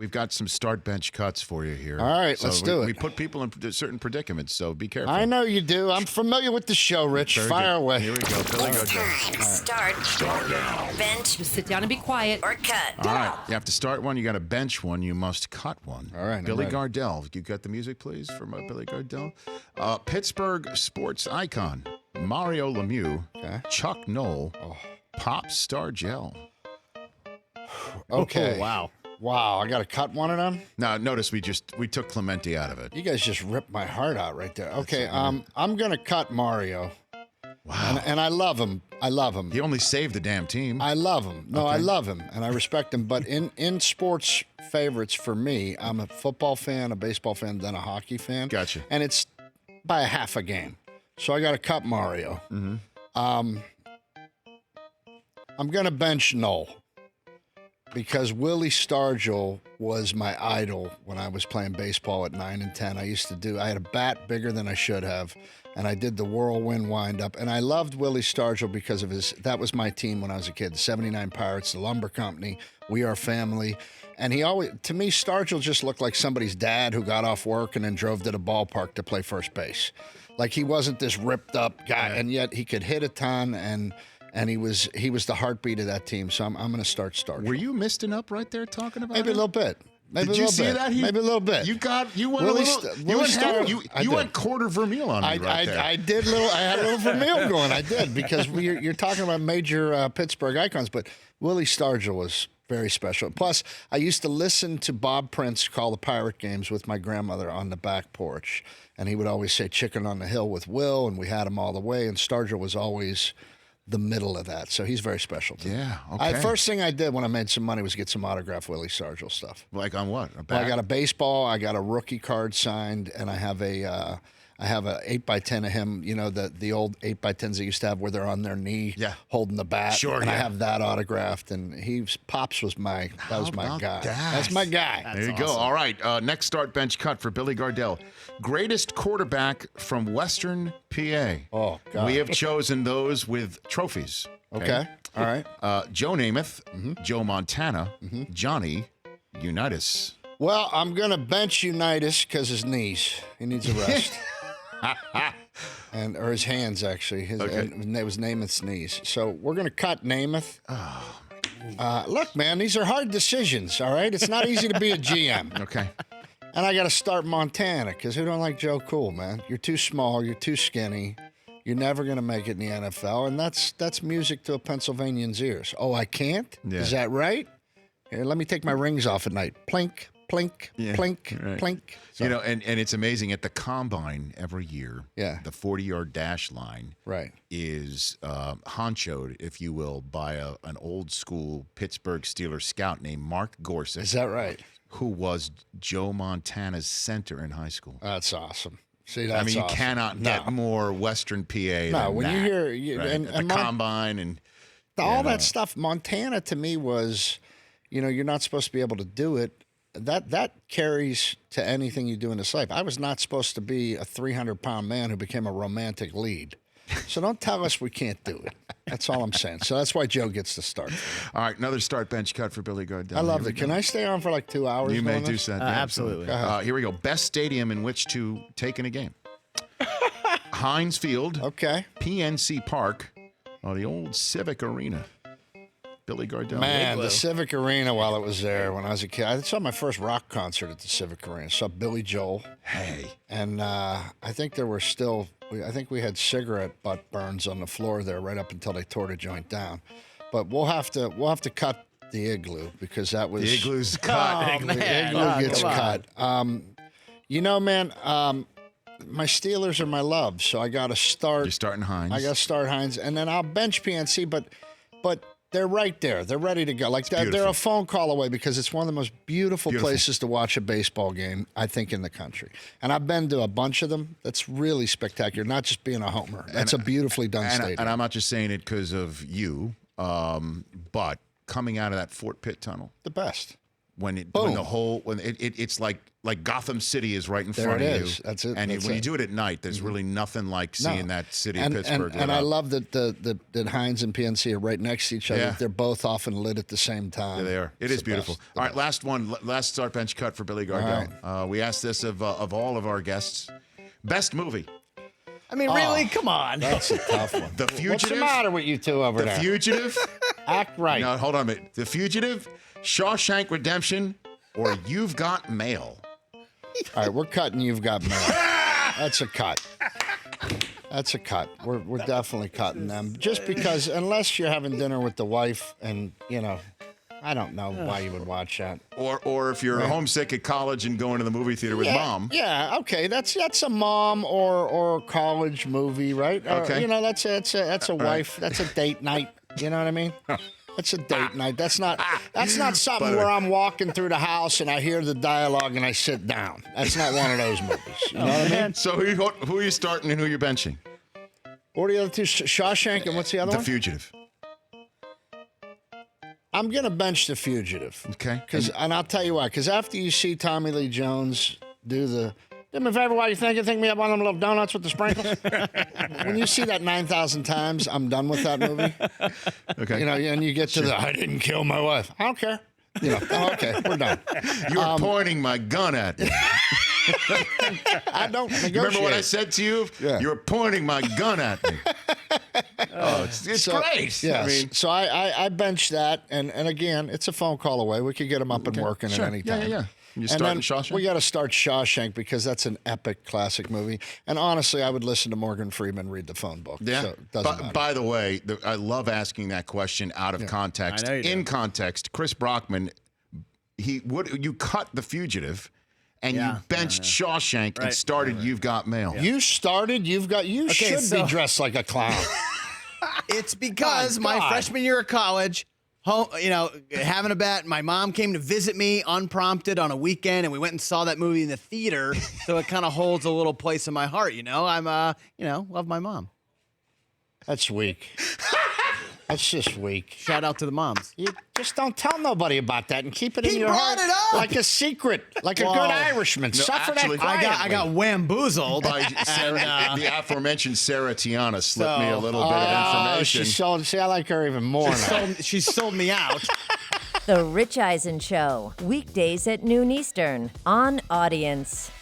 We've got some start bench cuts for you here. All right, so let's do it. We put people in certain predicaments, so be careful. I know you do. I'm familiar with the show, Rich. Very Fire good. away. Here we go. Billy It's Gardell. time. Start now. Bench. Just sit down and be quiet. Or cut. All right. You have to start one. You got to bench one. You must cut one. All right, Billy I'm ready. Gardell. You got the music, please, from Billy Gardell. Pittsburgh sports icon Mario Lemieux. Okay. Chuck Knoll. Pop Stargell. Okay. Oh, wow. Wow, I got to cut one of them? Now, notice we took Clemente out of it. You guys just ripped my heart out right there. Okay, I'm going to cut Mario. Wow. And I love him. I love him. He only saved the damn team. I love him. No, Okay. I love him, and I respect him. But in sports favorites for me, I'm a football fan, a baseball fan, then a hockey fan. Gotcha. And it's by a half a game. So I got to cut Mario. Mm-hmm. I'm going to bench Knoll because Willie Stargell was my idol when I was playing baseball at 9 and 10. I had a bat bigger than I should have, and I did the whirlwind windup. And I loved Willie Stargell because of that was my team when I was a kid, the 79 Pirates, the Lumber Company, We Are Family. And to me, Stargell just looked like somebody's dad who got off work and then drove to the ballpark to play first base. Like he wasn't this ripped up guy, and yet he could hit a ton, and he was the heartbeat of that team. So I'm going to start Stargell. Were you misting up right there talking about Maybe it? a little bit. Maybe Did a you little see bit. that? Maybe a little bit. You went Willie a little. St- You Willie went Star- you I you did. went quarter Vermeil on me right there. I did I had a little Vermeil going. I did because you're talking about major Pittsburgh icons, but Willie Stargell was very special. Plus, I used to listen to Bob Prince call the Pirate games with my grandmother on the back porch, and he would always say "Chicken on the Hill" with Will, and we had him all the way. And Stargell was always the middle of that, so he's very special to me. Yeah, okay. First thing I did when I made some money was get some autographed Willie Stargell stuff. Like on what? A Well, I bat? got a baseball, I got a rookie card signed, and I have a 8x10 of him. You know the old 8x10s they used to have where they're on their knee, holding the bat. Sure, and I yeah. have that autographed. And Pops was my about guy. that? That's my guy. There you go. All right. Next start bench cut for Billy Gardell. Greatest quarterback from Western PA. Oh, God. We have chosen those with trophies. Okay. All right. Joe Namath, Joe Montana, Johnny Unitas. Well, I'm gonna bench Unitas because his knees. He needs a rest. Or his hands, actually. It was Namath's knees. So we're going to cut Namath. Look, man, these are hard decisions, all right? It's not easy to be a GM. Okay. And I got to start Montana because who don't like Joe Cool, man? You're too small. You're too skinny. You're never going to make it in the NFL. And that's music to a Pennsylvanian's ears. Oh, I can't? Yeah. Is that right? Here, let me take my rings off at night. Plink. Plink, Yeah, plink, right. plink. So, You know, and it's amazing at the combine every year. Yeah. The 40-yard dash line right. is honchoed, if you will, by an old school Pittsburgh Steelers scout named Mark Gorsuch. Is that right? Who was Joe Montana's center in high school. That's awesome. See, that's I mean, you awesome. cannot get more Western PA than when that, you hear right? and At the combine and all that stuff, Montana to me was, you're not supposed to be able to do it. That carries to anything you do in this life. I was not supposed to be a 300-pound man who became a romantic lead. So don't tell us we can't do it. That's all I'm saying. So that's why Joe gets the start. All right, another start bench cut for Billy Gardell. I love Here we it. Can go. I stay on for like 2 hours? You may doing do this? so. Yeah, absolutely. Go ahead. Here we go. Best stadium in which to take in a game. Heinz Field, Okay. PNC Park, or the old Civic Arena. Billy Gardell. Man, the Civic Arena while it was there when I was a kid. I saw my first rock concert at the Civic Arena. I saw Billy Joel. Hey. And I think there were still, I think we had cigarette butt burns on the floor there right up until they tore the joint down. But we'll have to cut the Igloo because that was The Igloo's cut. the Igloo gets cut. Man, my Steelers are my love, so I got to start. You're starting Heinz. I got to start Heinz, and then I'll bench PNC, but they're right there. They're ready to go. Like they're beautiful. a phone call away because it's one of the most beautiful Beautiful. places to watch a baseball game, I think, in the country. And I've been to a bunch of them. That's really spectacular. Not just being a homer. That's a beautifully done stadium. And I'm not just saying it because of you, but coming out of that Fort Pitt tunnel, The best. when the Boom. whole it's like Gotham City is right in There front it of is. you. That's it. And That's when you it. do it at night, there's really nothing like seeing that city of Pittsburgh. And I love that that Heinz and PNC are right next to each other. Yeah. They're both often lit at the same time. Yeah, they are. It It's is the beautiful. best, All right, last one. Last start bench cut for Billy Gardell. We asked this of all of our guests. Best movie. I mean, really? Come on. That's a tough one. The Fugitive. What's the matter with you two over The there? Fugitive. Act right. No, hold on a minute. The Fugitive, Shawshank Redemption, or You've Got Mail. All right, we're cutting. You've got mail. That's a cut. That's a cut. We're definitely cutting them. Just because, unless you're having dinner with the wife, and I don't know why you would watch that. Or if you're homesick at college and going to the movie theater with mom. Yeah, okay. That's a mom or college movie, right? Okay. That's a wife. That's a date night. You know what I mean? That's a date night. That's not something where I'm walking through the house and I hear the dialogue and I sit down. That's not one of those movies. You know what I mean? So who are you starting and who are you benching? What are the other two? Shawshank and what's the other The one? Fugitive. I'm going to bench The Fugitive. Okay. And I'll tell you why. Because after you see Tommy Lee Jones do me a favor while you think me up on them little donuts with the sprinkles. When you see that 9,000 times, I'm done with that movie. Okay. And you get to I didn't kill my wife. I don't care. Okay, we're done. You're pointing my gun at me. I don't negotiate. Remember what I said to you? Yeah. You're pointing my gun at me. It's great. Yes. I mean, So I bench that, and again, it's a phone call away. We could get him up and working sure. at any time. Yeah. You And starting then Shawshank? we got to start Shawshank because that's an epic classic movie. And honestly, I would listen to Morgan Freeman read the phone book. Yeah. So it doesn't matter. By the way, I love asking that question out of context. I know you do. In context, Chris Brockman, you cut The Fugitive, and you benched Shawshank and started You've Got Mail. You started. You should be dressed like a clown. It's because Oh, my God. freshman year of college, having a bet, my mom came to visit me unprompted on a weekend, and we went and saw that movie in the theater. So it kind of holds a little place in my heart. I'm love my mom. That's weak. That's just weak. Shout out to the moms. You just don't tell nobody about that and keep it in He your brought heart it up. like a secret, like a Well, good Irishman. Suffer actually, that quietly. I got whamboozled. By Sarah, the aforementioned Sarah Tiana slipped me a little bit of Oh, information. she sold. See, I like her even more now. She sold me out. The Rich Eisen Show, weekdays at noon Eastern on Audience.